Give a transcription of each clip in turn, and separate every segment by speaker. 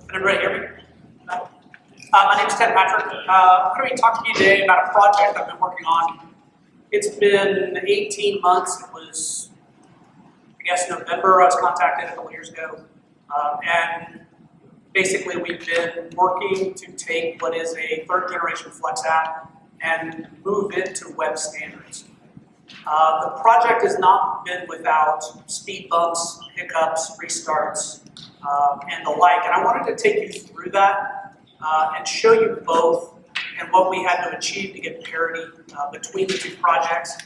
Speaker 1: Can everybody hear me? No? My name is Ted Patrick. I'm going to be talking to you today about a project I've been working on. It's been 18 months. It was, I guess, November. I was contacted a couple years ago. And basically, we've been working to take what is a third-generation Flex app and move it to web standards. The project has not been without speed bumps, hiccups, restarts, and the like. And I wanted to take you through that and show you both and what we had to achieve to get parity between the two projects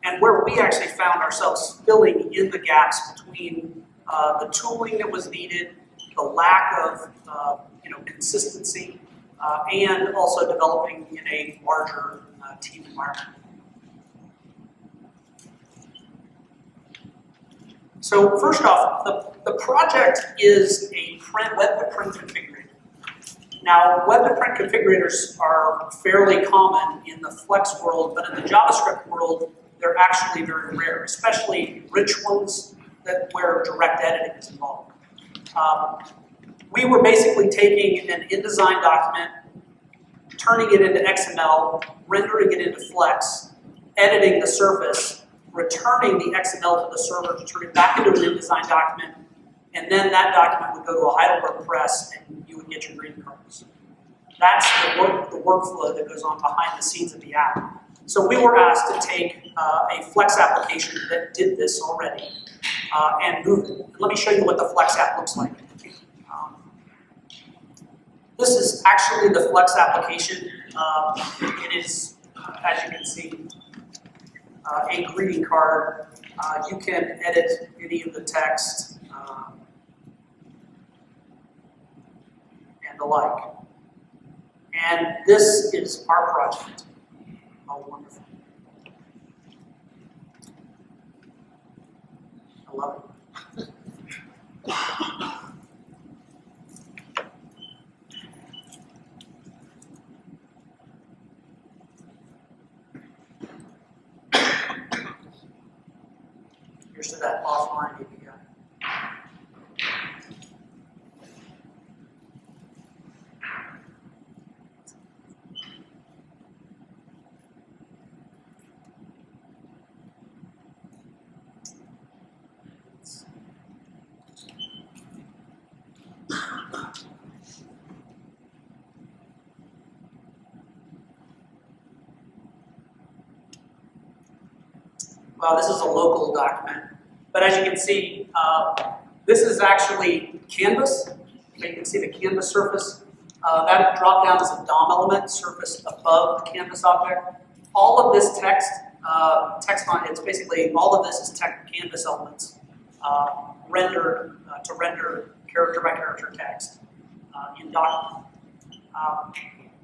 Speaker 1: and where we actually found ourselves filling in the gaps between the tooling that was needed, the lack of consistency, and also developing in a larger team environment. So first off, the project is a web-to-print configurator. Now, web-to-print configurators are fairly common in the Flex world, but in the JavaScript world, they're actually very rare, especially rich ones where direct editing is involved. We were basically taking an InDesign document, turning it into XML, rendering it into Flex, editing the surface, returning the XML to the server to turn it back into an InDesign document, and then that document would go to a Heidelberg press and you would get your green cards. That's the workflow that goes on behind the scenes of the app. So we were asked to take a Flex application that did this already and move it. Let me show you what the Flex app looks like. This is actually the Flex application. It is, as you can see, a greeting card. You can edit any of the text and the like. And this is our project. Oh, wonderful. I love it. Here's to that offline API. Well, this is a local document, but as you can see, this is actually Canvas. You can see the Canvas surface. That drop down is a DOM element surface above the Canvas object. All of this text on it's basically all of this is Canvas elements rendered to render character by character text in document.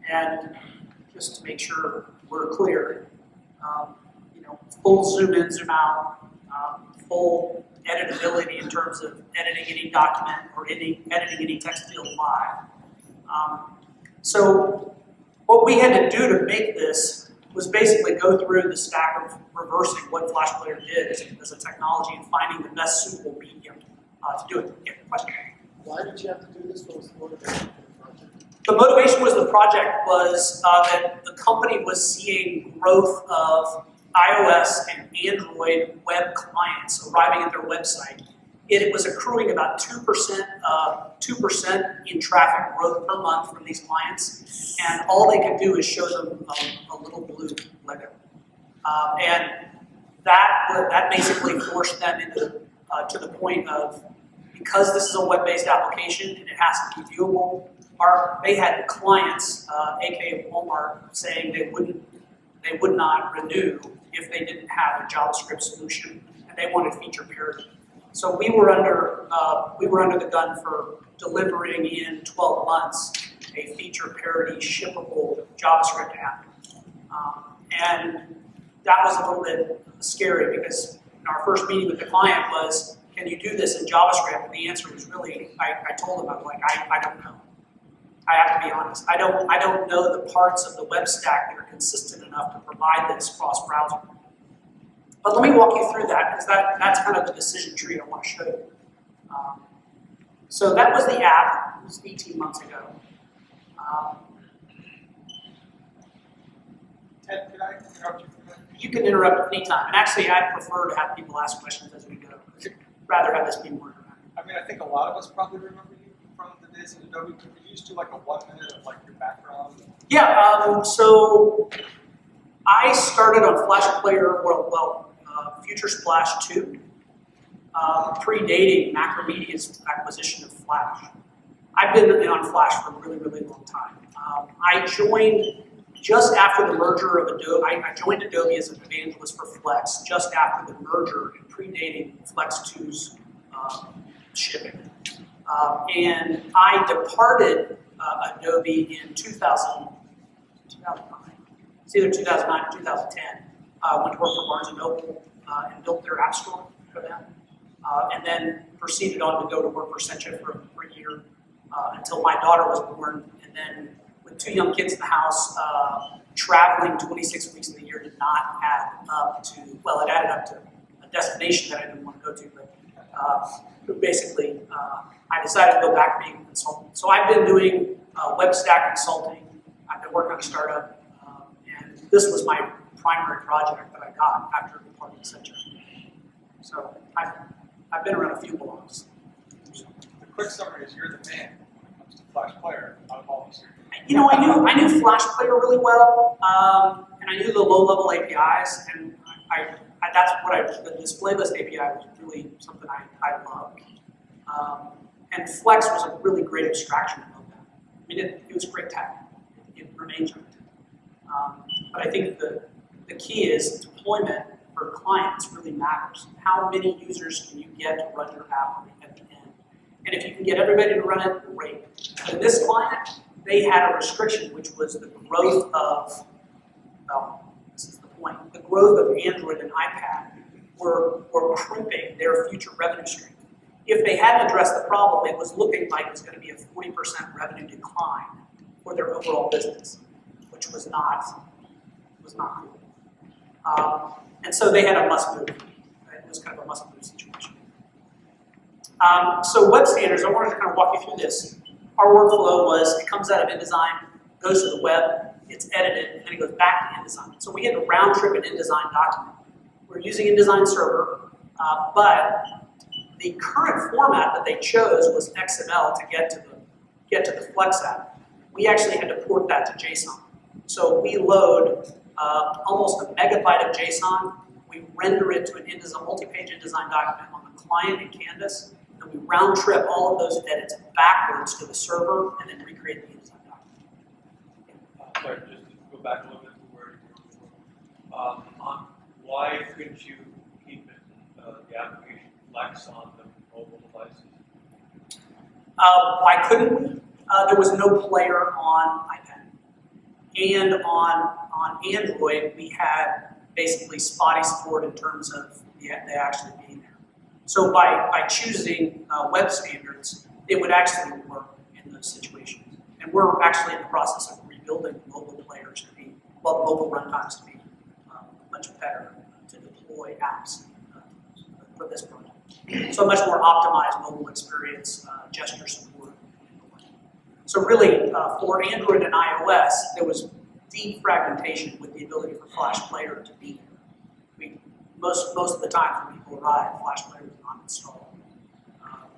Speaker 1: And just to make sure we're clear. Full zoom in, zoom out, full editability in terms of editing any document or editing any text field live. So what we had to do to make this was basically go through the stack of reversing what Flash Player did as a technology and finding the best suitable medium to do it. Yeah, question?
Speaker 2: Why did you have to do this? What was the motivation for the project?
Speaker 1: The motivation was the project was that the company was seeing growth of iOS and Android web clients arriving at their website. It was accruing about 2% in traffic growth per month from these clients, and all they could do is show them a little blue Lego. And that basically forced them into to the point of, because this is a web-based application and it has to be viewable, they had clients, aka Walmart, saying they would not renew if they didn't have a JavaScript solution, and they wanted feature parity. So we were under the gun for delivering in 12 months a feature parity shippable JavaScript app, and that was a little bit scary because our first meeting with the client was, "Can you do this in JavaScript?" And the answer was really, I told them, I'm like, I don't know. I have to be honest. I don't know the parts of the web stack that are consistent enough to provide this cross-browser. But let me walk you through that, because that's kind of the decision tree I want to show you. So that was the app. It was 18 months ago.
Speaker 2: Ted, could I interrupt you for a minute?
Speaker 1: You can interrupt anytime, and actually I prefer to have people ask questions as we go. I'd rather have this be more interactive.
Speaker 2: I mean, I think a lot of us probably remember you from the days of Adobe. Could we just do like a 1 minute of like your background?
Speaker 1: Yeah, so I started on Flash Player, Future Splash 2, predating Macromedia's acquisition of Flash. I've been on Flash for a really, really long time. I joined just after the merger of Adobe. I joined Adobe as an evangelist for Flex just after the merger and predating Flex 2's shipping. And I departed Adobe in 2009. It's either 2009 or 2010. Went to work for Barnes & Noble and built their app store for them. And then proceeded on to go to work for Sencha for a year until my daughter was born. And then with 2 young kids in the house, traveling 26 weeks of the year did not add up to, well, it added up to a destination that I didn't want to go to, but basically I decided to go back being a consultant. So I've been doing web stack consulting. I've been working on a startup, and this was my primary project that I got after departing Sencha. So I've been around a few blogs.
Speaker 2: The quick summary is you're the man when it comes to Flash Player out of all these here.
Speaker 1: You know, I knew Flash Player really well, and I knew the low-level APIs, and that's what the display list API was really something I loved. And Flex was a really great abstraction of that. I mean, it was great tech. It remains great tech. But I think the key is deployment for clients really matters. How many users can you get to run your app at the end? And if you can get everybody to run it, great. But in this client, they had a restriction, which was the growth of, well, this is the point, the growth of Android and iPad were crimping their future revenue stream. If they hadn't addressed the problem, it was looking like it was going to be a 40% revenue decline for their overall business, which was not cool. And so they had a must-move. It was kind of a must-move situation. So web standards, I wanted to kind of walk you through this. Our workflow was, it comes out of InDesign, goes to the web, it's edited, and then it goes back to InDesign. So we had to round trip an InDesign document. We're using InDesign Server, but the current format that they chose was XML to get to the Flex app. We actually had to port that to JSON. So we load almost a megabyte of JSON. We render it to an InDesign, multi-page InDesign document on the client in Canvas, and we round trip all of those edits backwards to the server and then recreate the InDesign document.
Speaker 3: Sorry, just to go back a little bit to where you were before. Why couldn't you keep the application Flex on the mobile devices?
Speaker 1: Why couldn't we? There was no player on iPad. And on Android, we had basically spotty support in terms of they actually being there. So by choosing web standards, it would actually work in those situations. And we're actually in the process of rebuilding mobile players to be, well, mobile runtimes to be much better to deploy apps for this project. So a much more optimized mobile experience, gesture support. So really, for Android and iOS, there was deep fragmentation with the ability for Flash Player to be there. I mean, most of the time when people arrive, Flash Player was not installed.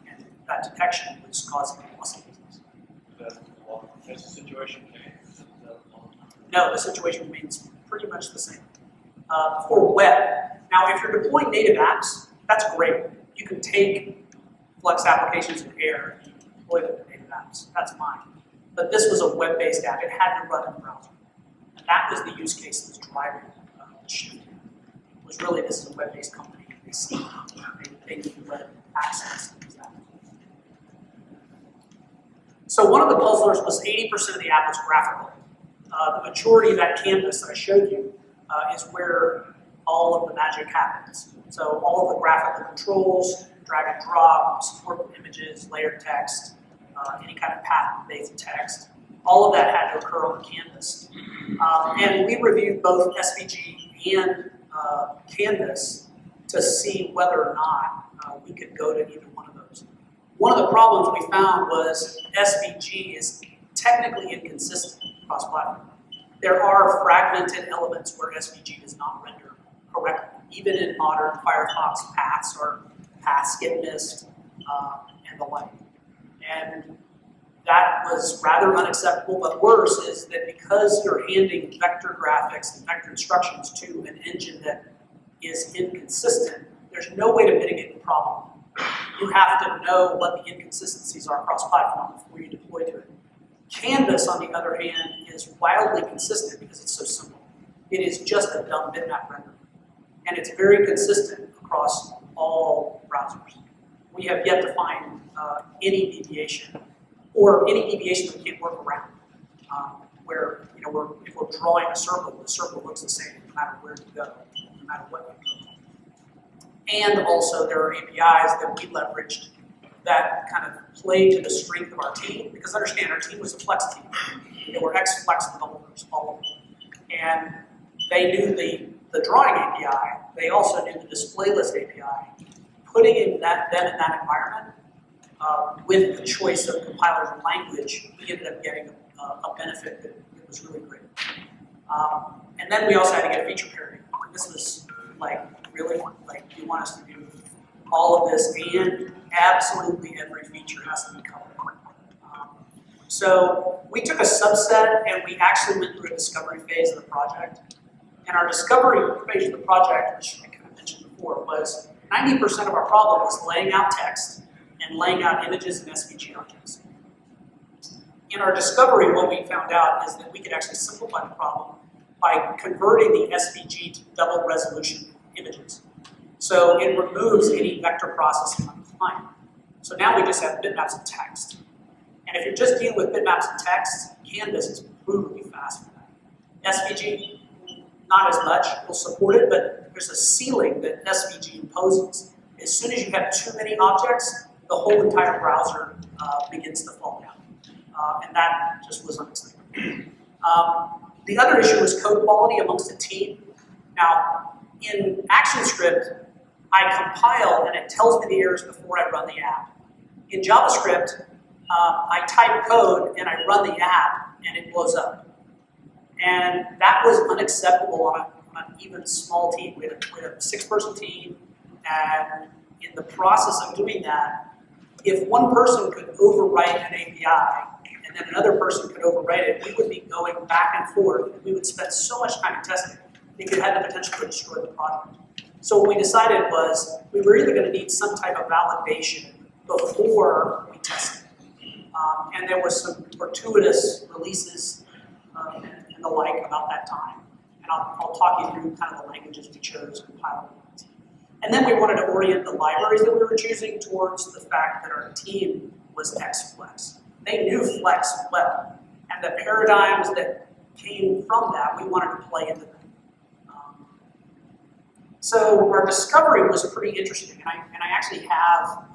Speaker 1: And that detection was causing loss of business.
Speaker 3: Has the situation changed?
Speaker 1: No, the situation remains pretty much the same. For web, now if you're deploying native apps, that's great. You can take Flex applications in Air and deploy them to native apps. That's fine. But this was a web-based app. It had to run in the browser. And that was the use case that was driving the shift. It was really, this is a web-based company. They need web access to these apps. So one of the puzzlers was 80% of the app was graphical. The majority of that canvas that I showed you is where all of the magic happens. So all of the graphical controls, drag and drop, support images, layered text, any kind of path-based text, all of that had to occur on the canvas. And we reviewed both SVG and Canvas to see whether or not we could go to either one of those. One of the problems we found was SVG is technically inconsistent across platform. There are fragmented elements where SVG does not render correctly. Even in modern Firefox, paths get missed, and the like. And that was rather unacceptable, but worse is that because you're handing vector graphics and vector instructions to an engine that is inconsistent, there's no way to mitigate the problem. You have to know what the inconsistencies are cross-platform before you deploy to it. Canvas, on the other hand, is wildly consistent because it's so simple. It is just a dumb bitmap render. And it's very consistent across all browsers. We have yet to find any deviation, or any deviation that we can't work around. Where if we're drawing a circle, the circle looks the same no matter where you go, no matter what you go. And also there are APIs that we leveraged that kind of play to the strength of our team, because understand our team was a Flex team. They were ex-Flex developers, all of them. And they knew the drawing API, they also knew the display list API. Putting them in that environment, with the choice of compilers and language, we ended up getting a benefit that was really great. And then we also had to get feature parity. This was like, really? Like, you want us to do all of this and absolutely every feature has to be covered. So we took a subset and we actually went through a discovery phase of the project. And our discovery phase of the project, which I kind of mentioned before, was 90% of our problem was laying out text and laying out images and SVG objects. In our discovery, what we found out is that we could actually simplify the problem by converting the SVG to double resolution images. So it removes any vector processing on the client. So now we just have bitmaps and text. And if you're just dealing with bitmaps and text, Canvas is brutally fast for that. SVG, not as much, we'll support it, but there's a ceiling that SVG imposes. As soon as you have too many objects, the whole entire browser begins to fall down. And that just was unacceptable. The other issue was code quality amongst the team. Now, in ActionScript, I compile and it tells me the errors before I run the app. In JavaScript, I type code and I run the app and it blows up. And that was unacceptable on an even small team. We had a 6-person team, and in the process of doing that, if one person could overwrite an API and then another person could overwrite it, we would be going back and forth, and we would spend so much time in testing, it could have the potential to destroy the project. So what we decided was we were either going to need some type of validation before we tested. And there was some fortuitous releases and the like about that time. And I'll talk you through kind of the languages we chose, compiling ones. And then we wanted to orient the libraries that we were choosing towards the fact that our team was ex-Flex. They knew Flex well, and the paradigms that came from that, we wanted to play into them. So our discovery was pretty interesting, and I actually have,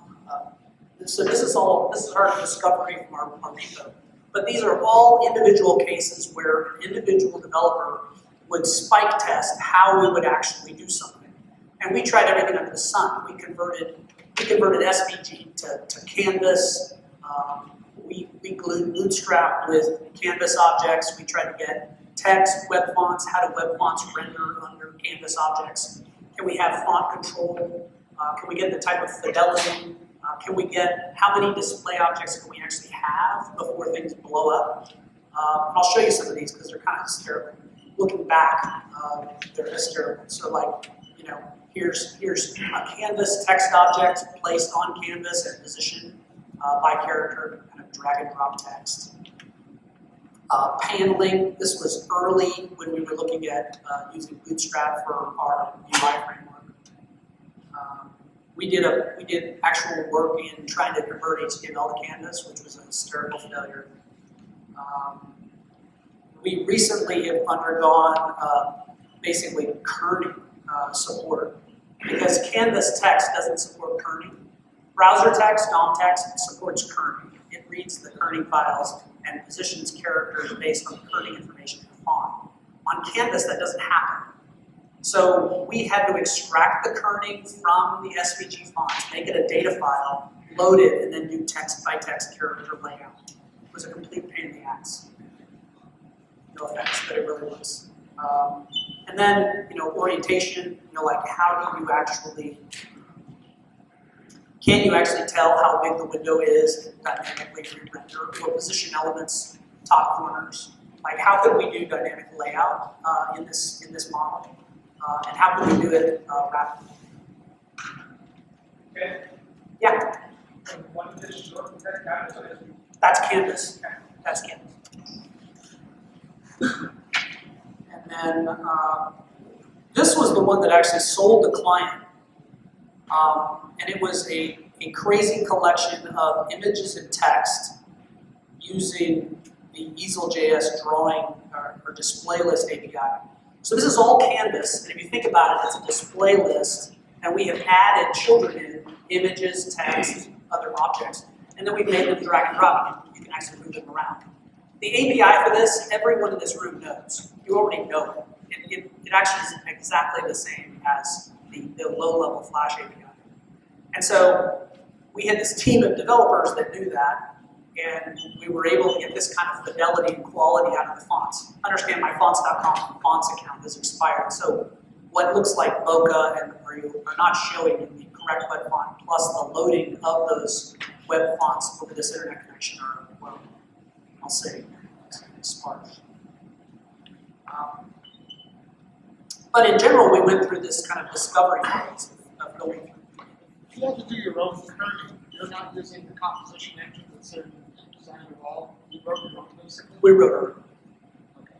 Speaker 1: so this is our discovery from our repo. But these are all individual cases where an individual developer would spike test how we would actually do something. And we tried everything under the sun. We converted SVG to Canvas. We glued Bootstrap with Canvas objects. We tried to get text, web fonts. How do web fonts render under Canvas objects? Can we have font control? Can we get the type of fidelity? Can we get how many display objects can we actually have before things blow up? I'll show you some of these because they're kind of hysterical. Looking back, they're hysterical. So like, here's a Canvas text object placed on Canvas and positioned by character, kind of drag and drop text. Paneling, this was early when we were looking at using Bootstrap for our UI framework. We did actual work in trying to convert HTML to Canvas, which was a hysterical failure. We recently have undergone basically kerning support because Canvas text doesn't support kerning. Browser text, DOM text supports kerning. It reads the kerning files and positions characters based on the kerning information in the font. On Canvas, that doesn't happen. So we had to extract the kerning from the SVG fonts, make it a data file, load it, and then do text by text character layout. It was a complete pain in the ass. No offense, but it really was. And then, orientation, like how do you actually, can you actually tell how big the window is and dynamically re-render, or position elements, top corners? Like how could we do dynamic layout in this model? And how can we do it rapidly?
Speaker 2: Okay.
Speaker 1: Yeah,
Speaker 2: And one of this short that so it's
Speaker 1: that's Canvas. That's Canvas. And then this was the one that actually sold the client. And it was a crazy collection of images and text using the EaselJS drawing or display list API. So this is all Canvas, and if you think about it, it's a display list, and we have added children in, images, text, other objects, and then we've made them drag and drop. You can actually move them around. The API for this, everyone in this room knows. You already know it. It actually is exactly the same as the low-level Flash API. And so we had this team of developers that knew that, and we were able to get this kind of fidelity and quality out of the fonts. Understand my fonts.com fonts account has expired, so what looks like Mocha and where you are not showing in the correct web font, plus the loading of those web fonts over this internet connection are, well, I'll say, sparse. But in general, we went through this kind of discovery phase of going through.
Speaker 4: You have to do your own kerning. You're not using the composition engine that's in design at all. You wrote your own basically.
Speaker 1: We wrote our own.
Speaker 4: Okay.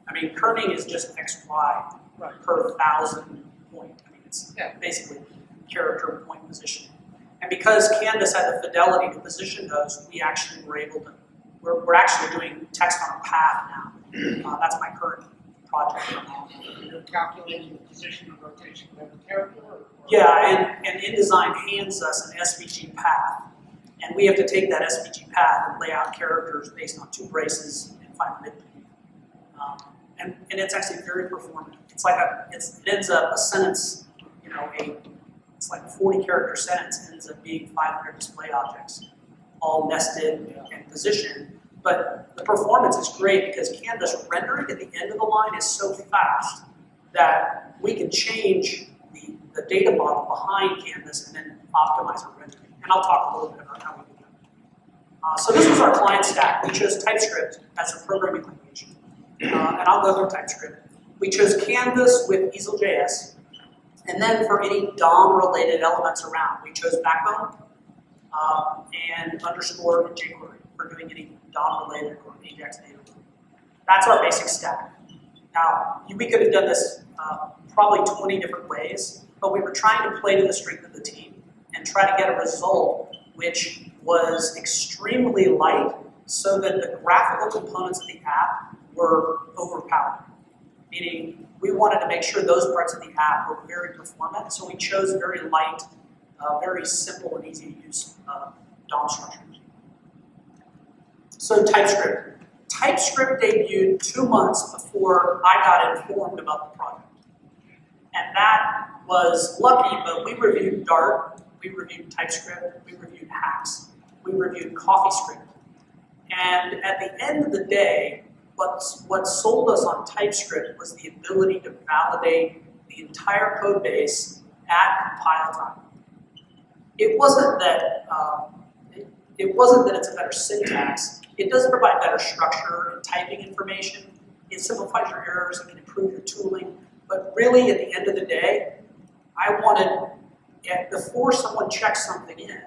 Speaker 1: I mean, kerning is just XY
Speaker 4: Right.
Speaker 1: per 1,000 point. I mean, it's basically character point positioning. And because Canvas had the fidelity to position those, we actually were able to, we're actually doing text on a path now. That's my current project.
Speaker 4: You're calculating the position and rotation of every character?
Speaker 1: Yeah, and InDesign hands us an SVG path, and we have to take that SVG path and lay out characters based on 2 braces and 5 midpoint. And it's actually very performant. It's like it ends up a sentence, it's like a 40 character sentence ends up being 500 display objects, all nested and positioned. But the performance is great because Canvas rendering at the end of the line is so fast that we can change the data model behind Canvas and then optimize our rendering. And I'll talk a little bit about how we do that. So this was our client stack. We chose TypeScript as a programming language. And I'll go through TypeScript. We chose Canvas with EaselJS. And then for any DOM-related elements around, we chose Backbone and underscore and jQuery for doing any DOM-related or Ajax data. That's our basic stack. Now, we could have done this probably 20 different ways, but we were trying to play to the strength of the team and try to get a result which was extremely light so that the graphical components of the app were overpowered. Meaning, we wanted to make sure those parts of the app were very performant, so we chose very light, very simple and easy to use DOM structures. So TypeScript. TypeScript debuted 2 months before I got informed about the project. And that was lucky, but we reviewed Dart, we reviewed TypeScript, we reviewed Hacks, we reviewed CoffeeScript. And at the end of the day, what sold us on TypeScript was the ability to validate the entire code base at compile time. It wasn't that it's a better syntax. It does provide better structure and typing information. It simplifies your errors. It can improve your tooling. But really, at the end of the day, I wanted, before someone checks something in,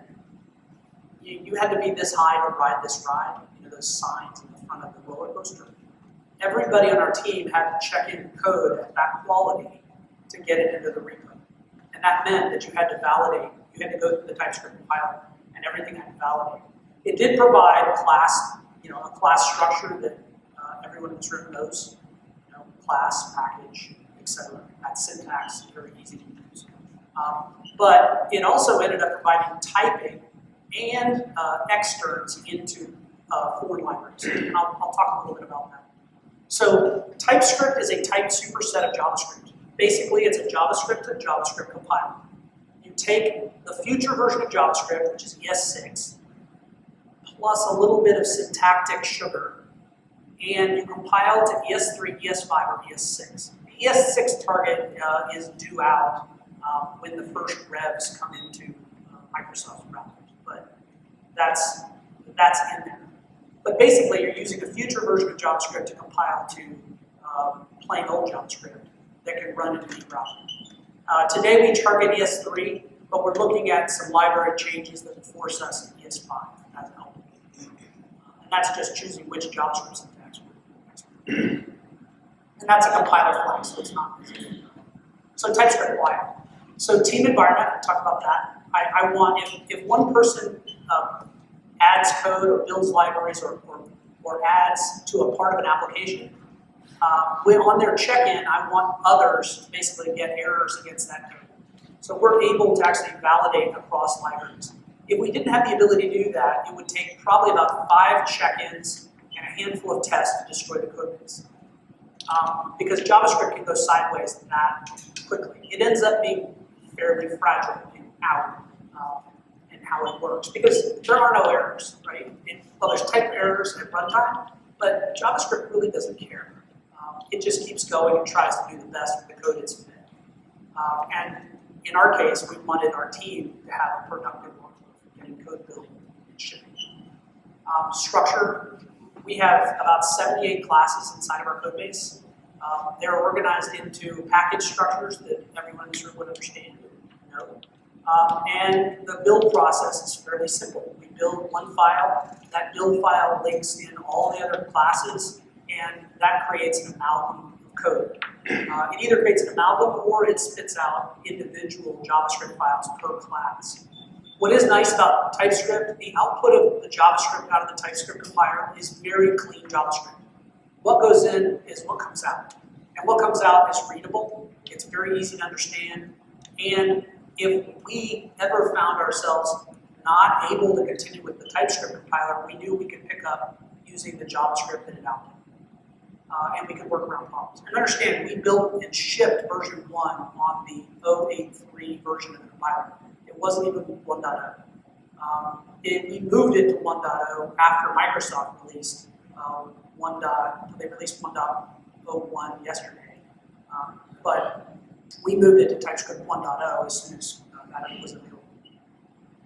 Speaker 1: you had to be this high to ride this ride. Those signs in the front of the roller coaster. Everybody on our team had to check in code at that quality to get it into the repo. And that meant that you had to validate. You had to go through the TypeScript compiler, and everything had to validate. It did provide a class structure that everyone in this room knows. Class, package, etc. That syntax is very easy to use. But it also ended up providing typing and externs into foreign libraries. And I'll talk a little bit about that. So TypeScript is a typed superset of JavaScript. Basically, it's a JavaScript to JavaScript compiler. You take the future version of JavaScript, which is ES6, plus a little bit of syntactic sugar, and you compile to ES3, ES5, or ES6. The ES6 target is due out when the first revs come into Microsoft's browsers, but that's in there. But basically, you're using a future version of JavaScript to compile to plain old JavaScript that can run in any browser. Today we target ES3, but we're looking at some library changes that will force us to ES5 as an output. And that's just choosing which JavaScript syntax we're doing. And that's a compiler flag, so it's not busy. So TypeScript, why? So team environment, I talked about that. I want, if one person adds code or builds libraries or adds to a part of an application, when on their check-in, I want others to basically get errors against that code. So we're able to actually validate across libraries. If we didn't have the ability to do that, it would take probably about 5 check-ins and a handful of tests to destroy the code base. Because JavaScript can go sideways that quickly. It ends up being fairly fragile in how it works, because there are no errors, right? Well, there's type errors at runtime, but JavaScript really doesn't care. It just keeps going and tries to do the best with the code it's fed. And in our case, we wanted our team to have a productive workflow for getting code built and shipping. Structure, we have about 78 classes inside of our code base. They're organized into package structures that everyone in this room would understand and know. And the build process is fairly simple. We build one file, that build file links in all the other classes, and that creates an amalgam of code. It either creates an amalgam or it spits out individual JavaScript files per class. What is nice about TypeScript, the output of the JavaScript out of the TypeScript compiler is very clean JavaScript. What goes in is what comes out. And what comes out is readable, it's very easy to understand, and if we ever found ourselves not able to continue with the TypeScript compiler, we knew we could pick up using the JavaScript that it output. And we could work around problems. And understand, we built and shipped version 1 on the 0.83 version of the compiler. It wasn't even 1.0. We moved it to 1.0 after Microsoft released they released 1.01 yesterday. But we moved it to TypeScript 1.0 as soon as that was available.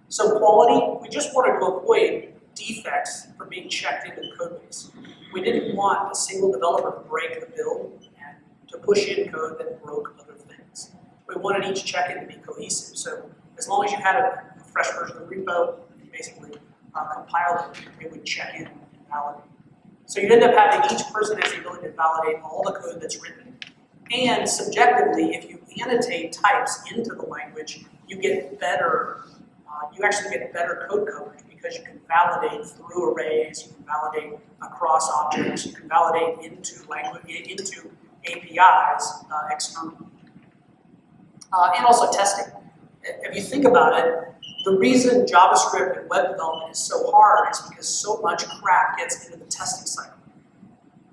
Speaker 1: So quality, we just wanted to avoid defects from being checked into the code base. We didn't want a single developer to break the build and to push in code that broke other things. We wanted each check-in to be cohesive. So as long as you had a fresh version of the repo, you basically compiled it, it would check in and validate. So you'd end up having each person has the ability to validate all the code that's written. And subjectively, if you annotate types into the language, you get better, you actually get better code coverage because you can validate through arrays, you can validate across objects, you can validate into language, into APIs externally. And also testing. If you think about it, the reason JavaScript and web development is so hard is because so much crap gets into the testing cycle.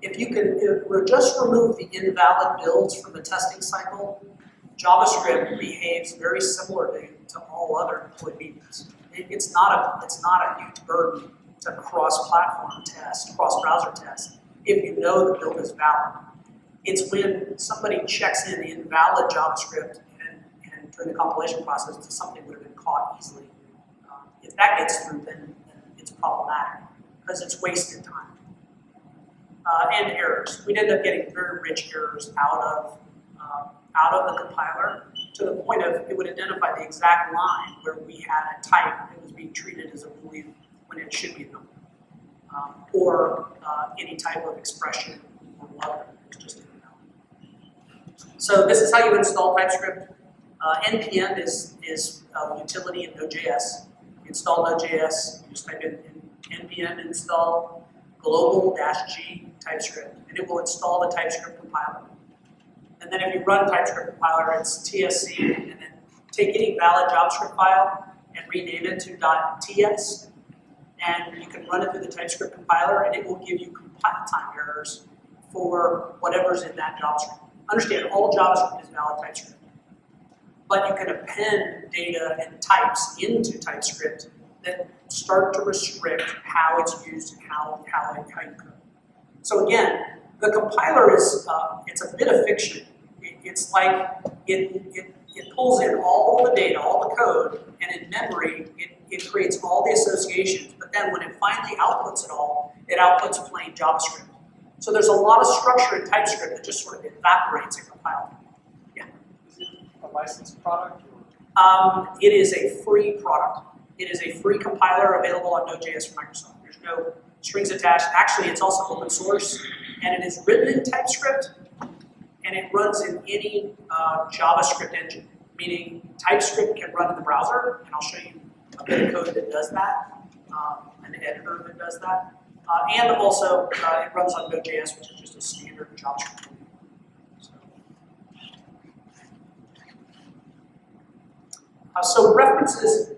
Speaker 1: If you can just remove the invalid builds from the testing cycle, JavaScript behaves very similarly to all other deployed mediums. It's not a huge burden to cross-platform test, cross-browser test, if you know the build is valid. It's when somebody checks in the invalid JavaScript and during the compilation process to something would have been caught easily. If that gets through, then it's problematic because it's wasted time. And errors. We'd end up getting very rich errors out of the compiler to the point of it would identify the exact line where we had a type that was being treated as a boolean when it should be a number, or any type of expression or other. It's just invalid. So this is how you install TypeScript. NPM is a utility in Node.js. Install Node.js, you just type in npm install global-g TypeScript, and it will install the TypeScript compiler. And then if you run TypeScript compiler, it's TSC, and then take any valid JavaScript file and rename it to .ts, and you can run it through the TypeScript compiler, and it will give you compile time errors for whatever's in that JavaScript. Understand, all JavaScript is valid TypeScript. but you can append data and types into TypeScript that start to restrict how it's used and how you code. So again, the compiler is it's a bit of fiction. It's like it pulls in all the data, all the code, and in memory it creates all the associations. But then when it finally outputs it all, it outputs plain JavaScript. So there's a lot of structure in TypeScript that just sort of evaporates in compile. Yeah.
Speaker 2: Is it a licensed product? Or?
Speaker 1: It is a free product. It is a free compiler available on Node.js from Microsoft. There's no strings attached. Actually, it's also open source, and it is written in TypeScript, and it runs in any JavaScript engine, meaning TypeScript can run in the browser, and I'll show you a bit of code that does that, an editor that does that. And also, it runs on Node.js, which is just a standard JavaScript. So references,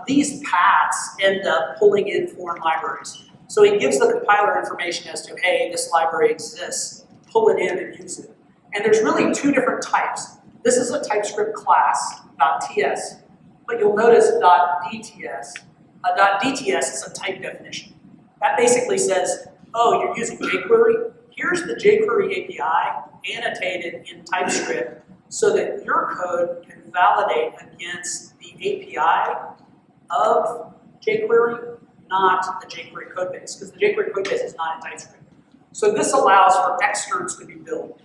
Speaker 1: these paths end up pulling in foreign libraries. So it gives the compiler information as to, hey, this library exists, pull it in and use it. And there's really two different types. This is a TypeScript class, .ts, but you'll notice .dts. .dts is a type definition. That basically says, oh, you're using jQuery? Here's the jQuery API annotated in TypeScript so that your code can validate against the API of jQuery, not the jQuery codebase, because the jQuery codebase is not in TypeScript. So this allows for externs to be built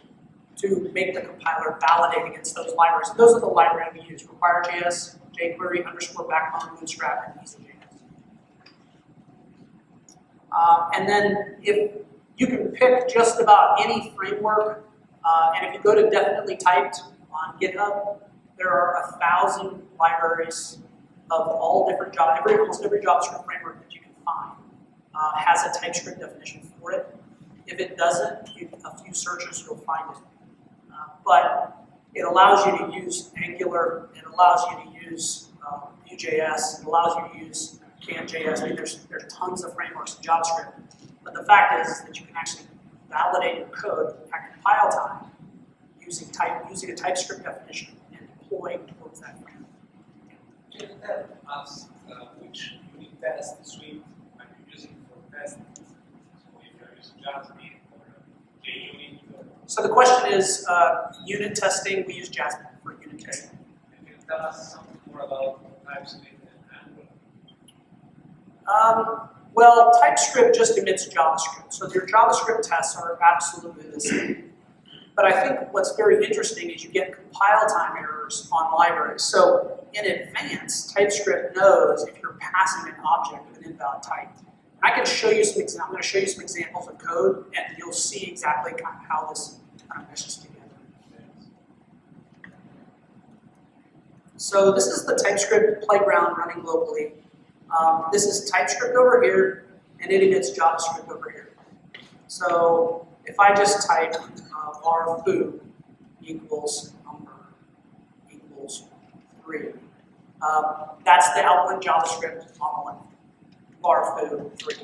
Speaker 1: to make the compiler validate against those libraries. And those are the libraries we use: require.js, jQuery, _backbone, Bootstrap, and EaselJS. And then if you can pick just about any framework, and if you go to definitely typed on GitHub, there are 1,000 libraries of all different almost every JavaScript framework that you can find has a TypeScript definition for it. If it doesn't, a few searches you'll find it. But it allows you to use Angular, it allows you to use Vue.js, it allows you to use Can.js. I mean, there's tons of frameworks in JavaScript. But the fact is that you can actually validate your code at compile time using a TypeScript definition and deploying towards that framework.
Speaker 5: Can you tell us which unit test suite are you using for testing? So if you're using Jasmine or JUnit or...
Speaker 1: So the question is, unit testing, we use Jasmine for unit testing.
Speaker 5: Can you tell us something more about TypeScript and Angular?
Speaker 1: Well, TypeScript just emits JavaScript, so your JavaScript tests are absolutely the same. But I think what's very interesting is you get compile time errors on libraries. So in advance, TypeScript knows if you're passing an object with an invalid type. I can show you some examples. I'm going to show you some examples of code, and you'll see exactly kind of how this kind of meshes together. So this is the TypeScript playground running locally. This is TypeScript over here, and it emits JavaScript over here. So if I just type var foo equals number equals 3, that's the output JavaScript on the left. Var foo 3.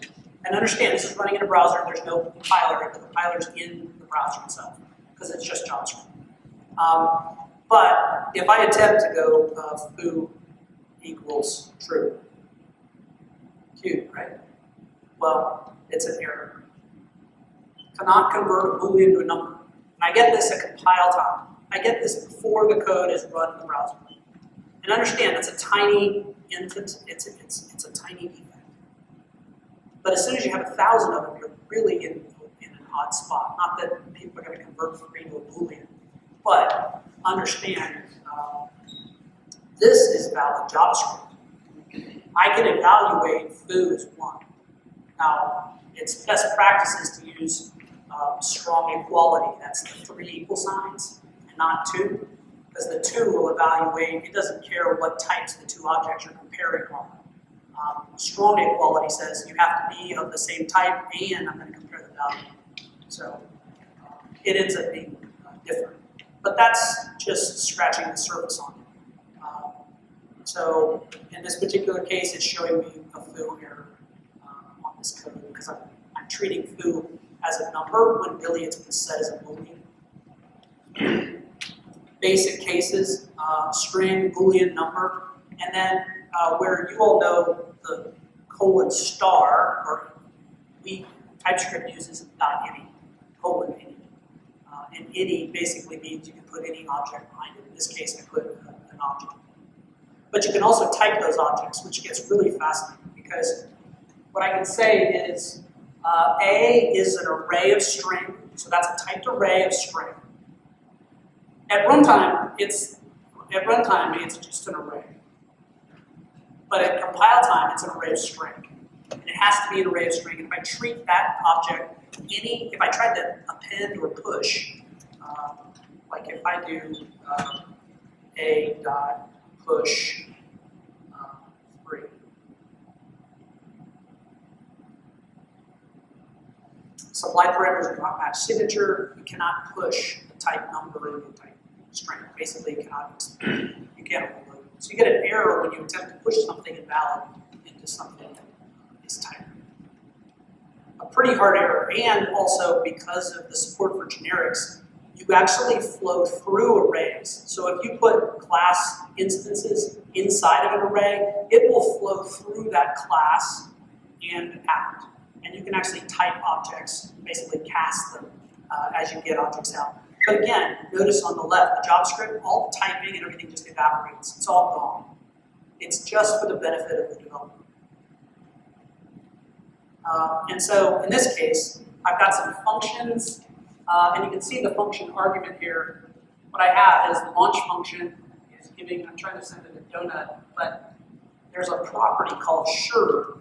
Speaker 1: And understand, this is running in a browser. There's no compiler. The compiler's in the browser itself because it's just JavaScript. But if I attempt to go foo equals true, cute, right? Well, it's an error. Cannot convert a Boolean to a number. And I get this at compile time. I get this before the code is run in the browser. And understand, it's a tiny infant. It's a tiny defect. But as soon as you have 1,000 of them, you're really in an odd spot. Not that people are going to convert from green to a Boolean, but understand this is valid JavaScript. I can evaluate foo as 1. Now, it's best practices to use strong equality. That's the 3 equal signs and not 2, because the 2 will evaluate. It doesn't care what types the 2 objects you're comparing on. Strong equality says you have to be of the same type, and I'm going to compare the value. So it ends up being different. But that's just scratching the surface on it. So in this particular case, it's showing me a foo error on this code because I'm treating foo as a number when really it's been set as a Boolean. basic cases, string, Boolean, number, and then where you all know the colon star, or TypeScript uses .any, colon any. And any basically means you can put any object behind it. In this case, I put an object. But you can also type those objects, which gets really fascinating, because what I can say is A is an array of string, so that's a typed array of string. At runtime, it's just an array. But at compile time, it's an array of string. And it has to be an array of string. And if I treat that object if I tried to append or push, like if I do a dot push 3. Supply parameters do not match signature. You cannot push a type number into a type string. Basically, you can't overload it. So you get an error when you attempt to push something invalid into something that is typed. A pretty hard error, and also because of the support for generics, you actually flow through arrays. So if you put class instances inside of an array, it will flow through that class and out. And you can actually type objects, basically cast them as you get objects out. But again, notice on the left, the JavaScript, all the typing and everything just evaporates. It's all gone. It's just for the benefit of the developer. And so in this case, I've got some functions, and you can see the function argument here. What I have is the launch function is giving, I'm trying to send it a donut, but there's a property called sure,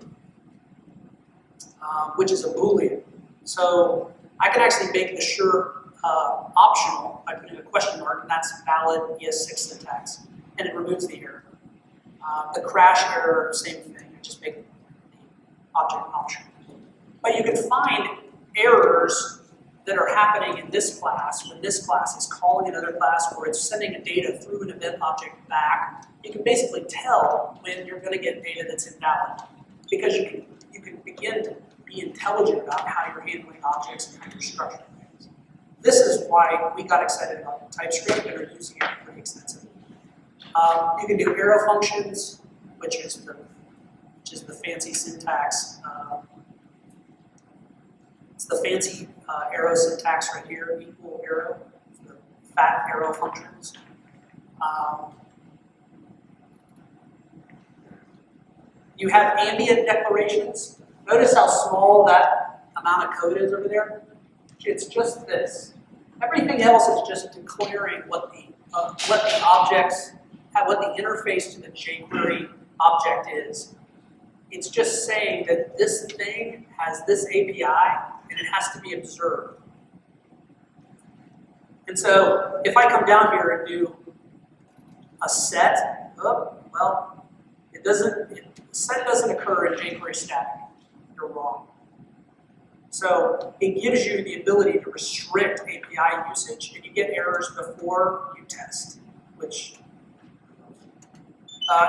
Speaker 1: which is a Boolean. So I can actually make the sure optional by putting a question mark, and that's valid ES6 syntax, and it removes the error. The crash error, same thing, I just make the object optional. But you can find errors that are happening in this class when this class is calling another class or it's sending a data through an event object back. You can basically tell when you're going to get data that's invalid, because you can begin to be intelligent about how you're handling objects and how you're structuring things. This is why we got excited about TypeScript and are using it pretty extensively. You can do arrow functions, which is the fancy syntax. It's the fancy arrow syntax right here, equal arrow, the fat arrow functions. You have ambient declarations. Notice how small that amount of code is over there. It's just this. Everything else is just declaring what the objects, what the interface to the jQuery object is. It's just saying that this thing has this API and it has to be observed. And so if I come down here and do a set, set doesn't occur in jQuery static. You're wrong. So it gives you the ability to restrict API usage, and you get errors before you test, which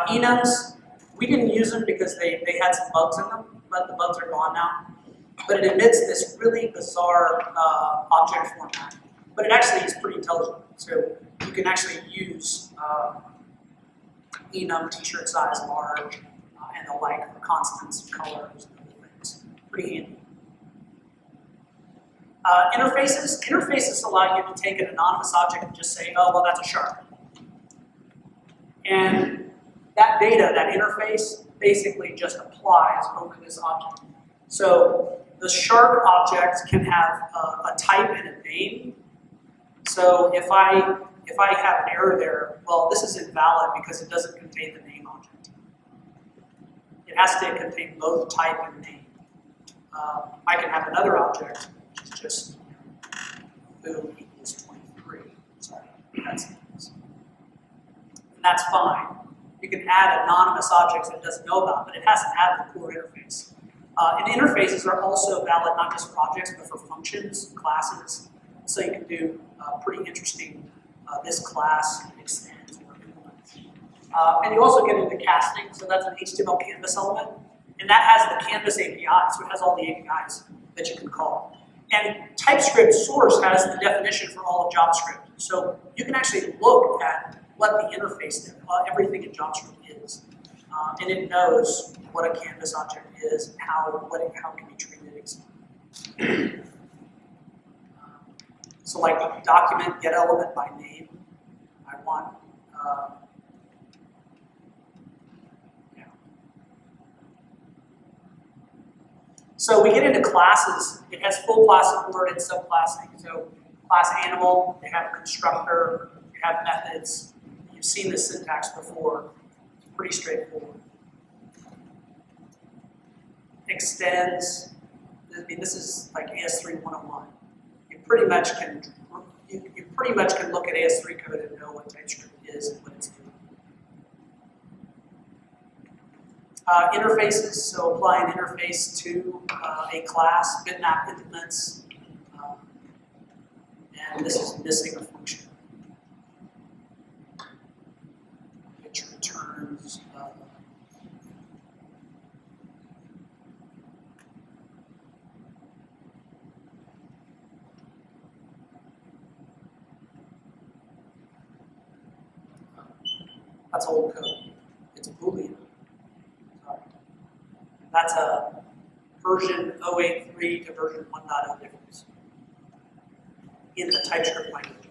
Speaker 1: enums, we didn't use them because they had some bugs in them, but the bugs are gone now. But it emits this really bizarre object format. But it actually is pretty intelligent. So you can actually use enum, t-shirt size, large, and the like for constants, colors, and other things. Pretty handy. Interfaces allow you to take an anonymous object and just say, oh, well, that's a shark. And that data, that interface, basically just applies over this object. So the shark object can have a type and a name. So if I have an error there, well, this is invalid because it doesn't contain the name object. It has to contain both type and name. I can have another object, which is just foo equals 23. Sorry, that's and that's fine. You can add anonymous objects that it doesn't know about, but it has to have the core interface. And interfaces are also valid not just for objects, but for functions, classes. So you can do pretty interesting, this class extends or implements. And you also get into casting, so that's an HTML canvas element. And that has the canvas API, so it has all the APIs that you can call. And TypeScript source has the definition for all of JavaScript. So you can actually look at what the interface, everything in JavaScript is. And it knows what a canvas object is, how it can be treated. So like document get element by name. I want, So we get into classes. It has full class support and subclassing. So class animal, they have a constructor, they have methods. You've seen this syntax before. It's pretty straightforward. Extends. I mean, this is like AS3 101. You pretty much can look at AS3 code and know what TypeScript is and what it's doing. Interfaces, so apply an interface to a class, bitmap implements, and this is missing a function, which returns that's old code. It's a Boolean. That's a version 083 to version 1.0 difference in the TypeScript language.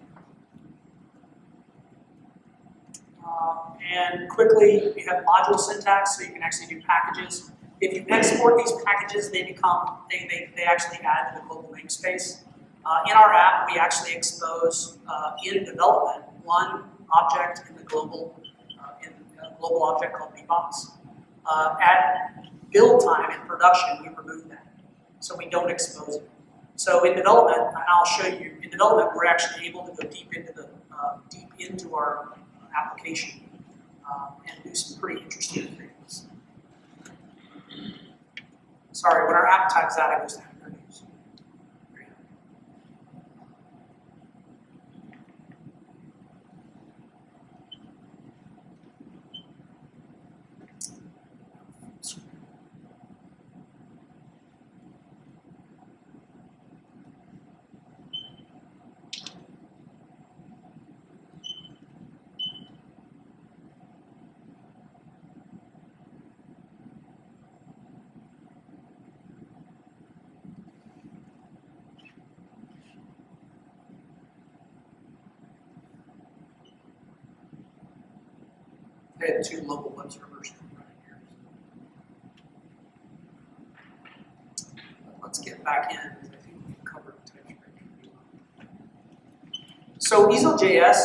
Speaker 1: And quickly, we have module syntax, so you can actually do packages. If you export these packages, they actually add to the global namespace. In our app, we actually expose in development one object in the global object called bbox. At build time in production, we remove that. So we don't expose it. So in development, and I'll show you, in development, we're actually able to go deep into our application and do some pretty interesting things. Sorry, when our app types out, it goes to Hacker News. I had two local web servers running here. Let's get back in, because I think we've covered TypeScript. So EaselJS,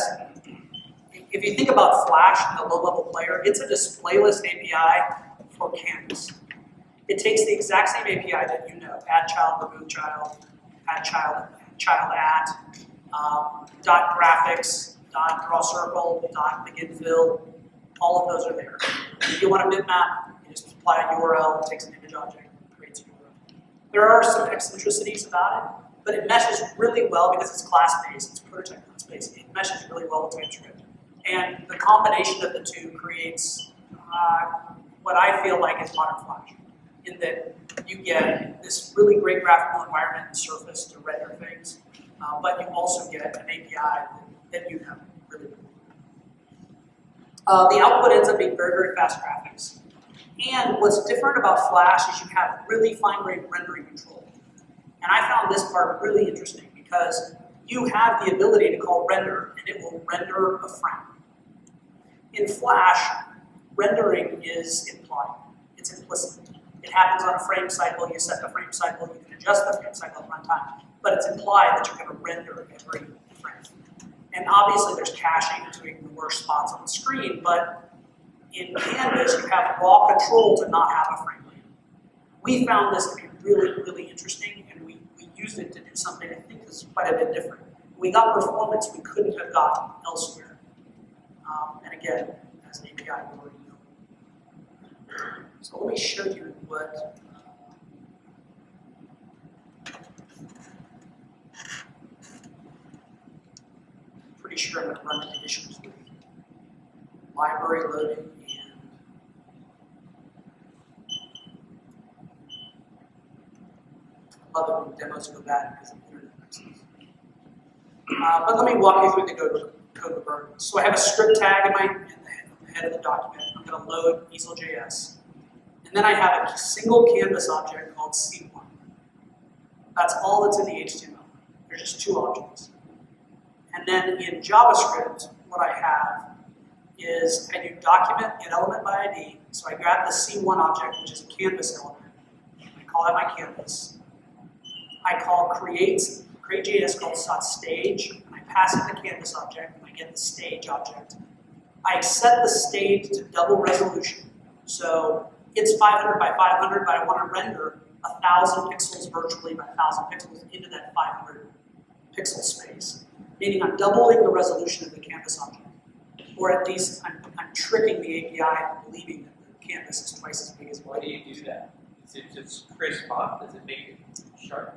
Speaker 1: if you think about Flash and the low-level player, it's a displayless API for Canvas. It takes the exact same API that you know, add child, remove child, add child at, dot graphics, dot draw circle, dot begin fill. All of those are there. If you want a bitmap, you just apply a URL, it takes an image object, creates a URL. There are some eccentricities about it, but it meshes really well because it's class-based, it's prototype class-based. It meshes really well with TypeScript. And the combination of the two creates what I feel like is modern Flash, in that you get this really great graphical environment and surface to render things, but you also get an API that you have really good. The output ends up being very, very fast graphics. And what's different about Flash is you have really fine-grained rendering control. And I found this part really interesting because you have the ability to call render, and it will render a frame. In Flash, rendering is implied. It's implicit. It happens on a frame cycle. You set the frame cycle. You can adjust the frame cycle at runtime. But it's implied that you're going to render every frame. And obviously there's caching to ignore spots on the screen, but in Canvas you have raw control to not have a frame rate. We found this to be really, really interesting, and we used it to do something I think is quite a bit different. We got performance we couldn't have gotten elsewhere. And again, as an API, you already know. So let me show you what pretty sure I'm going to run into issues with library loading and love it when demos go bad because of internet access. But let me walk you through the code regardless. So I have a script tag in the head of the document. I'm going to load EaselJS. And then I have a single canvas object called C1. That's all that's in the HTML. There's just two objects. And then in JavaScript, what I have is I do document get element by ID. So I grab the C1 object, which is a canvas element. I call that my canvas. I call create.js calls .stage, and I pass it the canvas object, and I get the stage object. I set the stage to double resolution. So it's 500 by 500, but I want to render 1,000 pixels virtually by 1,000 pixels into that 500 pixel space. Meaning I'm doubling the resolution of the canvas object. Or at least I'm tricking the API into believing that the canvas is twice as big as
Speaker 5: Why do you do that? Is it just crisp up? Does it make it sharper?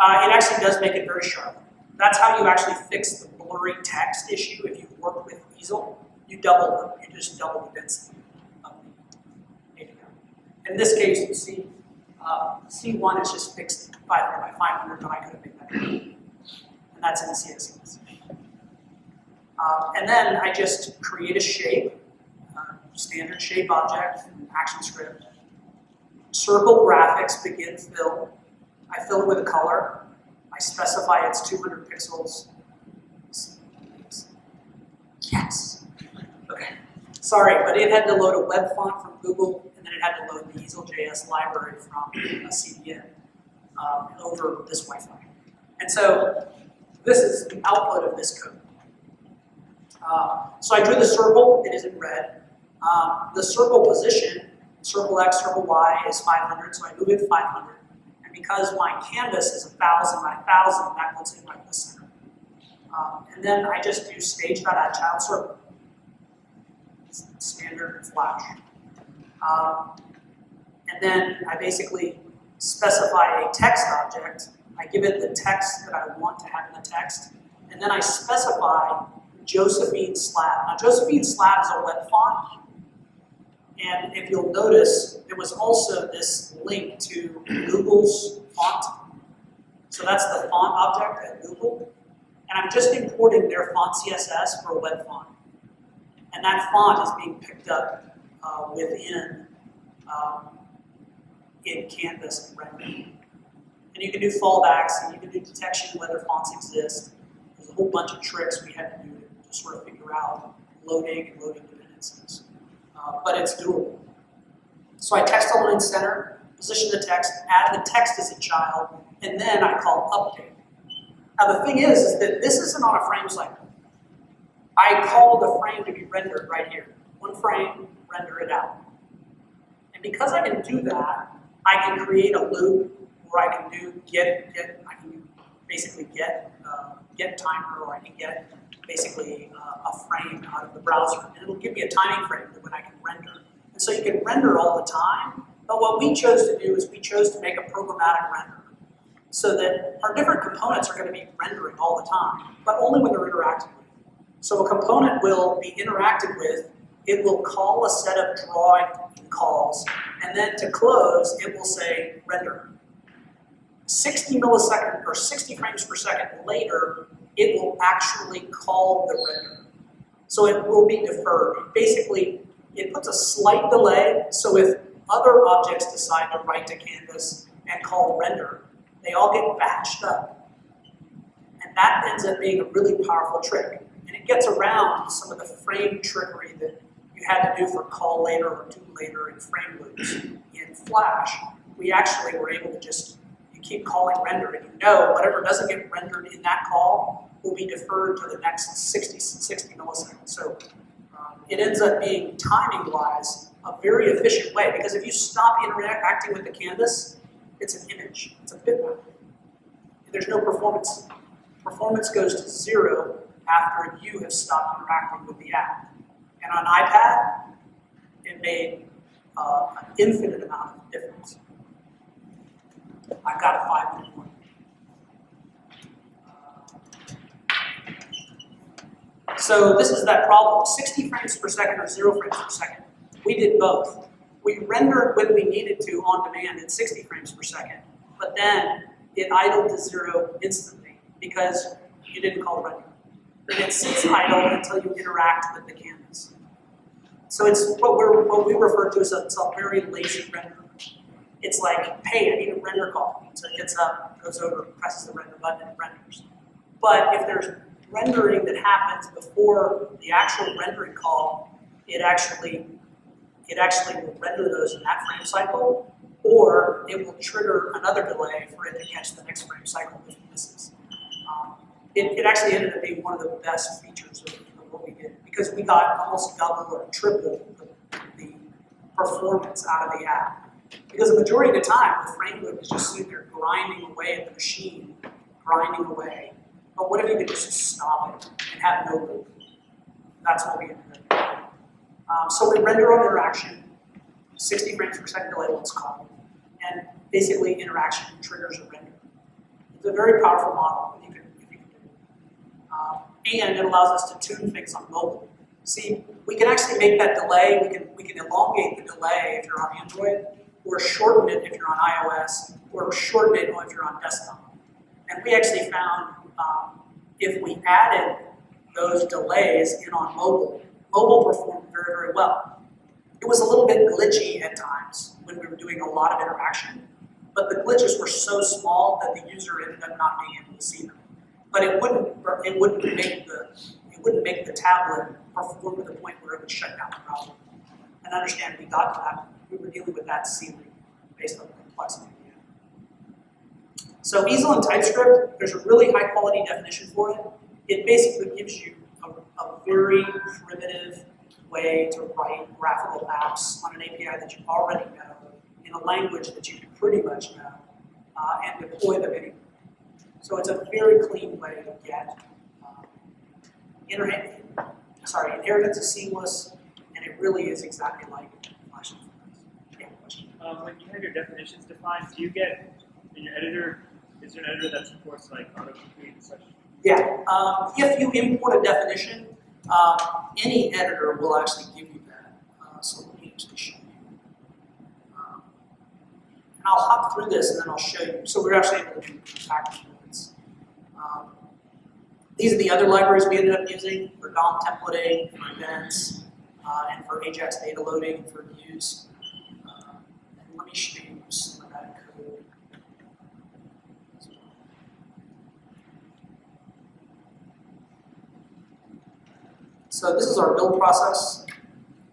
Speaker 1: It actually does make it very sharp. That's how you actually fix the blurry text issue. If you work with Easel, you just double the density of the API. In this case, you see C1 is just fixed 500 by 500, but I could have made that bigger. And that's in the CSS. And then I just create a shape, standard shape object from ActionScript. Circle graphics begin fill. I fill it with a color. I specify it's 200 pixels. Yes. Okay. Sorry, but it had to load a web font from Google, and then it had to load the EaselJS library from a CDN over this Wi-Fi. And so this is the output of this code. So I drew the circle. It is in red. The circle position, circle X, circle Y, is 500, so I move it 500. And because my canvas is 1,000 by 1,000, that puts it right in the center. And then I just do stage.addChild circle. It's standard Flash. And then I basically specify a text object. I give it the text that I want to have in the text. And then I specify Josephine Slab. Now, Josephine Slab is a web font. And if you'll notice, there was also this link to Google's font. So that's the font object at Google. And I'm just importing their font CSS for a web font. And that font is being picked up within in Canvas and rendering. And you can do fallbacks, and you can do detection whether fonts exist. There's a whole bunch of tricks we had to do to sort of figure out loading and loading dependencies. But it's doable. So I text align center, position the text, add the text as a child, and then I call update. Now the thing is that this isn't on a frame cycle. I call the frame to be rendered right here. One frame, render it out. And because I can do that, I can create a loop where I can do I can basically get timer, or I can get basically a frame out of the browser, and it'll give me a timing frame when I can render. And so you can render all the time, but what we chose to do is we chose to make a programmatic render so that our different components are going to be rendering all the time, but only when they're interacted with. So a component will be interacted with, it will call a set of drawing calls, and then to close, it will say render. 60 milliseconds or 60 frames per second later, it will actually call the render. So it will be deferred. Basically, it puts a slight delay, so if other objects decide to write to Canvas and call render, they all get batched up. And that ends up being a really powerful trick. And it gets around some of the frame trickery that you had to do for call later or do later in frame loops. In Flash, we actually were able to just keep calling render, and you know whatever doesn't get rendered in that call will be deferred to the next 60 milliseconds. So it ends up being, timing-wise, a very efficient way, because if you stop interacting with the canvas, it's an image, it's a bitmap. There's no performance. Performance goes to 0 after you have stopped interacting with the app. And on iPad, it made an infinite amount of difference. I've got a 5-minute one. So this is that problem, 60 frames per second or 0 frames per second. We did both. We rendered when we needed to on demand at 60 frames per second, but then it idled to 0 instantly because you didn't call render. And it sits idle until you interact with the canvas. So it's what we refer to as a very lazy render. It's like, hey, I need a render call. So it gets up, goes over, presses the render button, and it renders. But if there's rendering that happens before the actual rendering call, it actually will render those in that frame cycle, or it will trigger another delay for it to catch the next frame cycle if it misses. It actually ended up being one of the best features of what we did, because we got almost double or triple the performance out of the app. Because the majority of the time, the framework is just sitting there grinding away at the machine, grinding away. But what if you could just stop it and have no loop? That's what we ended up doing. So we render on interaction, 60 frames per second delay, let's call it, and basically interaction triggers a render. It's a very powerful model if you can do it. And it allows us to tune things on mobile. See, we can actually make that delay, we can elongate the delay if you're on Android, or shorten it if you're on iOS, or shorten it if you're on desktop. And we actually found if we added those delays in on mobile, mobile performed very, very well. It was a little bit glitchy at times when we were doing a lot of interaction, but the glitches were so small that the user ended up not being able to see them. But it wouldn't make the tablet perform to the point where it would shut down the browser. And understand we got to that. We were dealing with that ceiling based on the complexity. So easel and TypeScript, there's a really high quality definition for it. It basically gives you a very primitive way to write graphical apps on an API that you already know in a language that you pretty much know and deploy them anywhere. So it's a very clean way to get inheritance is seamless, and it really is exactly like Flash. Yeah, question.
Speaker 6: When you have your definitions defined, do you get in your editor? Is there an editor that supports like autocomplete and such?
Speaker 1: Yeah, if you import a definition, any editor will actually give you that. So let me actually show you. And I'll hop through this and then I'll show you. So we're actually able to do package movements. These are the other libraries we ended up using for DOM templating, for events, and for Ajax data loading, and for views. And let me show you some of that code. So this is our build process.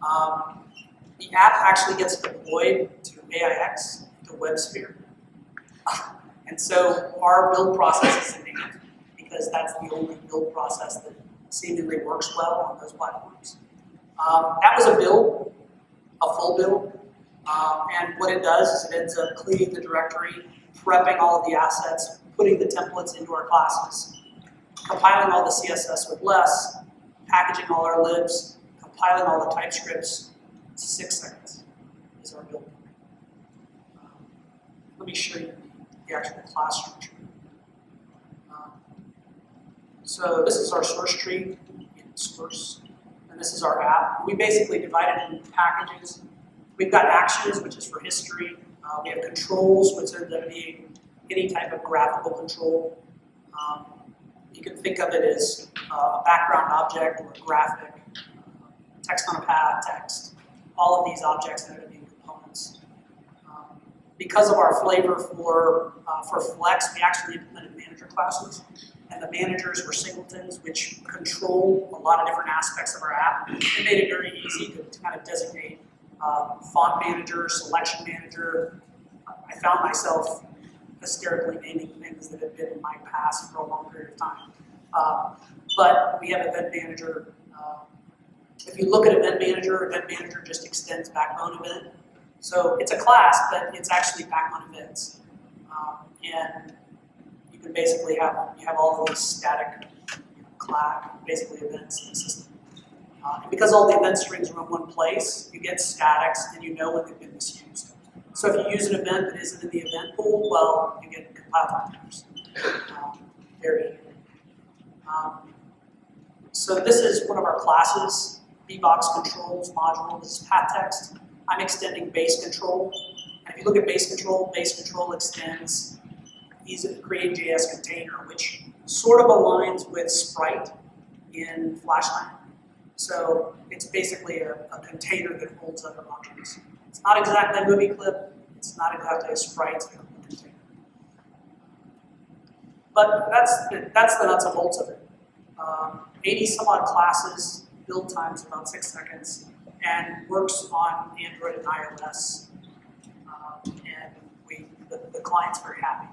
Speaker 1: The app actually gets deployed to AIX, to WebSphere. And so our build process is in AMP, because that's the only build process that seemingly works well on those platforms. That was a build, a full build. And what it does is it ends up cleaning the directory, prepping all of the assets, putting the templates into our classes, compiling all the CSS with less, packaging all our libs, compiling all the TypeScripts. 6 seconds is our build. Let me show you the actual class structure. So this is our source tree in source, and this is our app. We basically divide it into packages. We've got actions, which is for history. We have controls, which end up being any type of graphical control. You can think of it as a background object or a graphic, text on a path, text. All of these objects end up being components. Because of our flavor for Flex, we actually implemented manager classes. And the managers were singletons, which control a lot of different aspects of our app. It made it very easy to kind of designate font manager, selection manager. I found myself hysterically naming things that have been in my past for a long period of time. But we have event manager. If you look at event manager just extends backbone event. So it's a class, but it's actually backbone events. And you can basically have all of these static basically events in the system. And because all the event strings are in one place, you get statics and you know when they've been misused. So if you use an event that isn't in the event pool, well, you get compiled errors. Very handy. So this is one of our classes, bbox controls module. This is path text. I'm extending base control. And if you look at base control extends create.js container, which sort of aligns with Sprite in Flashline. So it's basically a container that holds other objects. It's not exactly a movie clip. It's not exactly a Sprite. It's a container. But that's the nuts and bolts of it. 80 some odd classes, build time's about 6 seconds, and works on Android and iOS. And the client's very happy.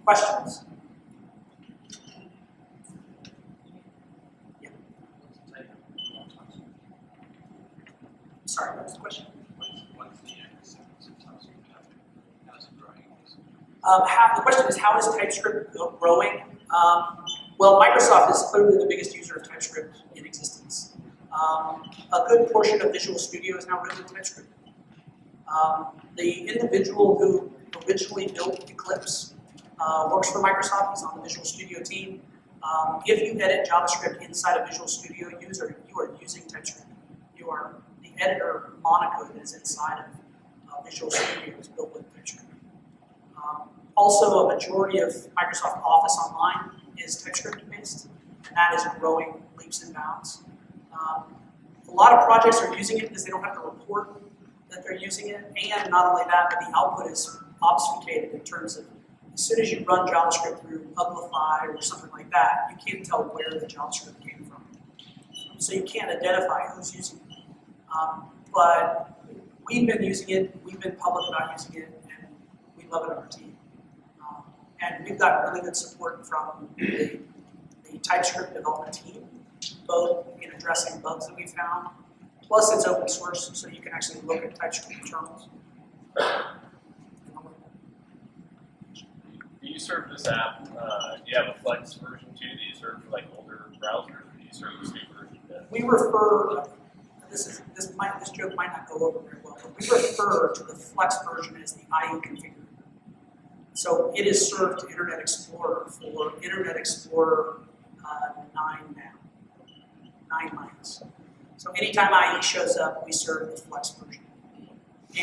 Speaker 1: Questions? Yeah. Sorry, what was the question? The question is, how is TypeScript growing? Well, Microsoft is clearly the biggest user of TypeScript in existence. A good portion of Visual Studio is now written in TypeScript. The individual who originally built Eclipse works for Microsoft. He's on the Visual Studio team. If you edit JavaScript inside a Visual Studio user, you are using TypeScript. The editor Monaco that is inside of Visual Studio is built with TypeScript. Also, a majority of Microsoft Office Online is TypeScript based, and that is growing leaps and bounds. A lot of projects are using it because they don't have to report that they're using it, and not only that, but the output is obfuscated in terms of as soon as you run JavaScript through Uglify or something like that, you can't tell where the JavaScript came from. So you can't identify who's using it. But we've been using it, we've been public about using it, and we love it on our team. And we've got really good support from the TypeScript development team, both in addressing bugs that we found, plus it's open source, so you can actually look at TypeScript internals.
Speaker 7: Do you serve this app, do you have a Flex version too? Do you serve for like older browsers, or do you serve this new version?
Speaker 1: We refer, this joke might not go over very well, but we refer to the Flex version as the IE configurator. So it is served to Internet Explorer for Internet Explorer 9 now, 9 minus. So anytime IE shows up, we serve the Flex version.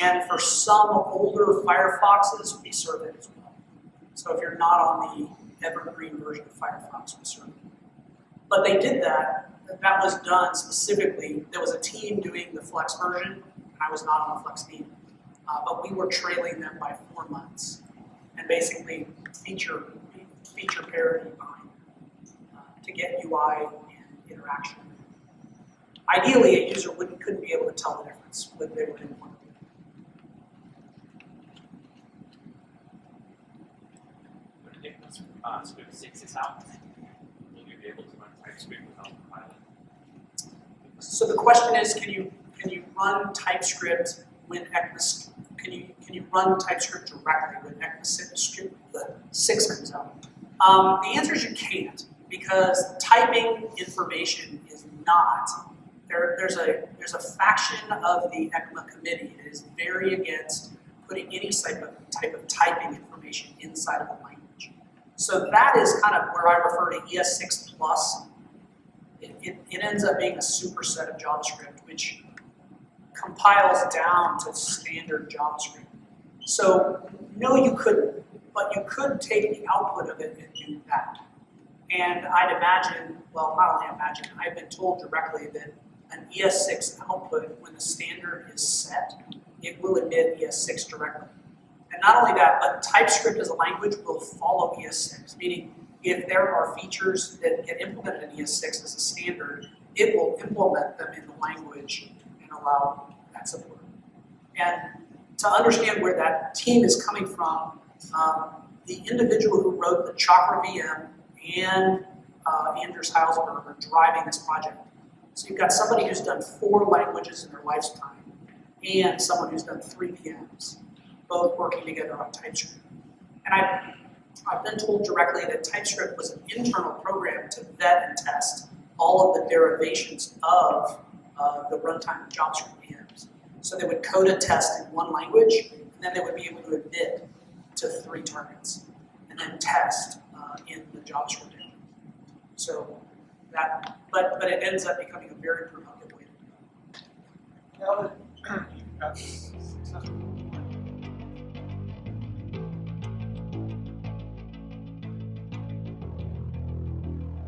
Speaker 1: And for some older Firefoxes, we serve it as well. So if you're not on the evergreen version of Firefox, we serve it. But they did that. That was done specifically. There was a team doing the Flex version, and I was not on the Flex team. But we were trailing them by 4 months. And basically feature parity behind to get UI and interaction. Ideally, a user couldn't be able to tell the difference when they were in one.
Speaker 8: When Script 6 is out, will you be able to run TypeScript without compiling?
Speaker 1: So the question is, can you run TypeScript when ECMAScript? Can you run TypeScript directly when ECMAScript 6 comes out? The answer is you can't, because typing information is not. There's a faction of the ECMA committee that is very against putting any type of typing information inside of a language. So that is kind of where I refer to ES6 plus. It ends up being a superset of JavaScript, which compiles down to standard JavaScript. So no, you couldn't, but you could take the output of it and do that. And I'd imagine, well, not only imagine, I've been told directly that an ES6 output, when the standard is set, it will emit ES6 directly. And not only that, but TypeScript as a language will follow ES6, meaning if there are features that get implemented in ES6 as a standard, it will implement them in the language and allow that support. And to understand where that team is coming from, the individual who wrote the Chakra VM and Anders Heilsberg are driving this project. So you've got somebody who's done 4 languages in their lifetime and someone who's done 3 VMs, both working together on TypeScript. And I've been told directly that TypeScript was an internal program to vet and test all of the derivations of the runtime of JavaScript VMs. So they would code a test in one language, and then they would be able to emit to 3 targets, and then test in the JavaScript engine. So that, but it ends up becoming a very productive way to do it.
Speaker 2: Now that you've got this successful